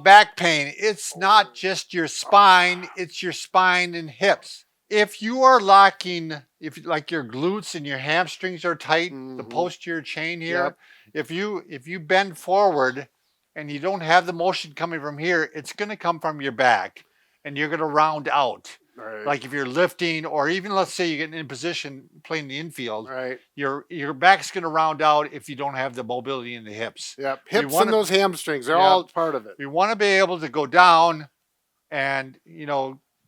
about back pain, it's not just your spine, it's your spine and hips. If you are locking, if like your glutes and your hamstrings are tight, the posterior chain here, if you bend forward and you don't have the motion coming from here, it's going to come from your back and you're going to round out. Right. Like if you're lifting, or even let's say you're getting in position playing the infield, Right. your back's going to round out if you don't have the mobility in the hips. Yep. Hips and those hamstrings, they're all part of it. We want to be able to go down and,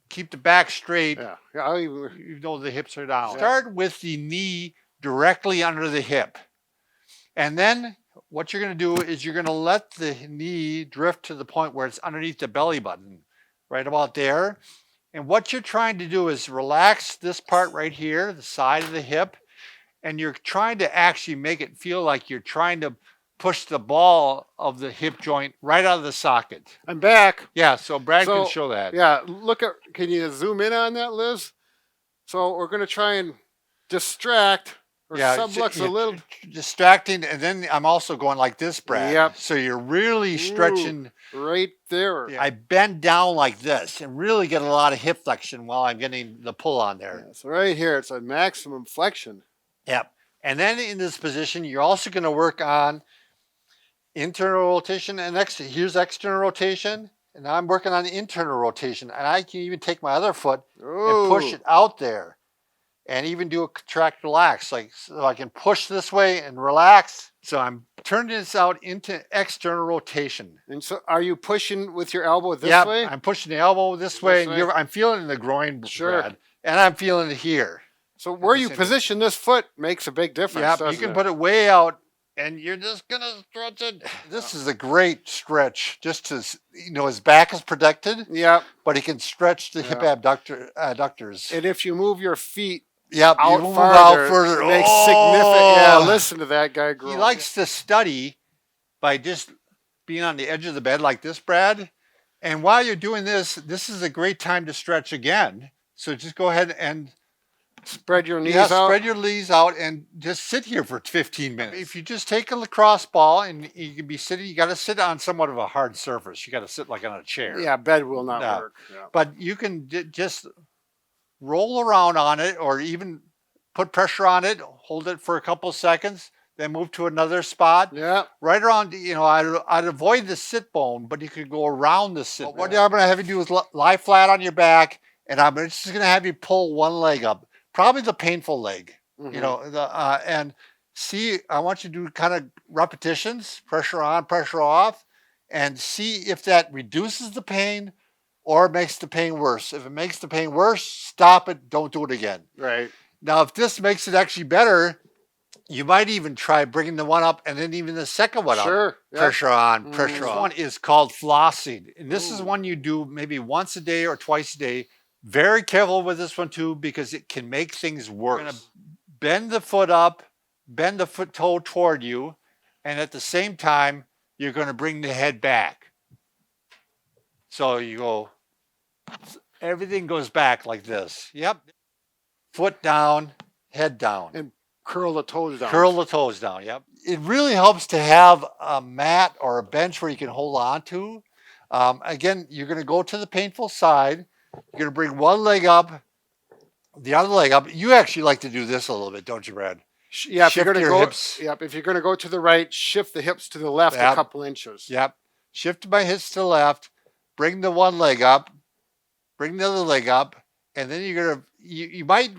keep the back straight. Yeah. You know the hips are down. Start with the knee directly under the hip. And then what you're going to do is you're going to let the knee drift to the point where it's underneath the belly button, right about there. And what you're trying to do is relax this part right here, the side of the hip, and you're trying to actually make it feel like you're trying to push the ball of the hip joint right out of the socket. I'm back. Yeah, so Brad can show that. Yeah, can you zoom in on that, Liz? So we're going to try and distract or sublux a little. Distracting, and then I'm also going like this, Brad. Yep. So you're really stretching. Right there. Yeah. I bend down like this and really get a lot of hip flexion while I'm getting the pull on there. Yeah, so right here, it's a maximum flexion. Yep. And then in this position, you're also going to work on internal rotation, and here's external rotation. And I'm working on internal rotation. And I can even take my other foot and push it out there. And even do a contract relax, so I can push this way and relax. So I'm turning this out into external rotation. And so are you pushing with your elbow this way? Yeah, I'm pushing the elbow this way. And I'm feeling it in the groin, Brad, and I'm feeling it here. So where you position this foot makes a big difference. Yeah, you can put it way out, and you're just going to stretch it. This is a great stretch, just to, his back is protected. Yeah. But he can stretch the hip adductors. And if you move your feet, yep, out you move farther, out further. It makes significant. Yeah, listen to that guy grow. He likes to study by just being on the edge of the bed like this, Brad. And while you're doing this, this is a great time to stretch again. So just go ahead and spread your knees out. Spread your knees out and just sit here for 15 minutes. If you just take a lacrosse ball and you can be sitting, you got to sit on somewhat of a hard surface. You got to sit like on a chair. Yeah, bed will not work. Yeah. But you can just roll around on it, or even put pressure on it, hold it for a couple seconds, then move to another spot. Yeah. Right around, I'd avoid the sit bone, but you could go around the sit bone. What I'm going to have you do is lie flat on your back, and I'm just going to have you pull one leg up, probably the painful leg, and see, I want you to do kind of repetitions, pressure on, pressure off, and see if that reduces the pain or makes the pain worse. If it makes the pain worse, stop it. Don't do it again. Right. Now, if this makes it actually better, you might even try bringing the one up and then even the second one up. Sure. Pressure on, pressure off. This one is called flossing. And this is one you do maybe once a day or twice a day. Very careful with this one too, because it can make things worse. You're going to bend the foot up, bend the foot toe toward you, and at the same time, you're going to bring the head back. So you go, everything goes back like this. Yep. Foot down, head down. And curl the toes down. Curl the toes down, yep. It really helps to have a mat or a bench where you can hold on to. Again, you're going to go to the painful side. You're going to bring one leg up, the other leg up. You actually like to do this a little bit, don't you, Brad? Yeah, shift your hips. Yep, if you're going to go to the right, shift the hips to the left a couple inches. Yep. Shift my hips to the left. Bring the one leg up. Bring the other leg up. And then you're going to, you might,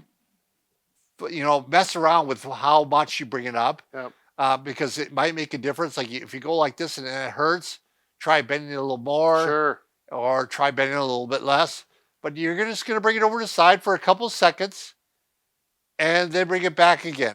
mess around with how much you bring it up. Yep. Because it might make a difference. Like if you go like this and it hurts, try bending it a little more. Sure. Or try bending it a little bit less. But you're just going to bring it over to the side for a couple seconds and then bring it back again.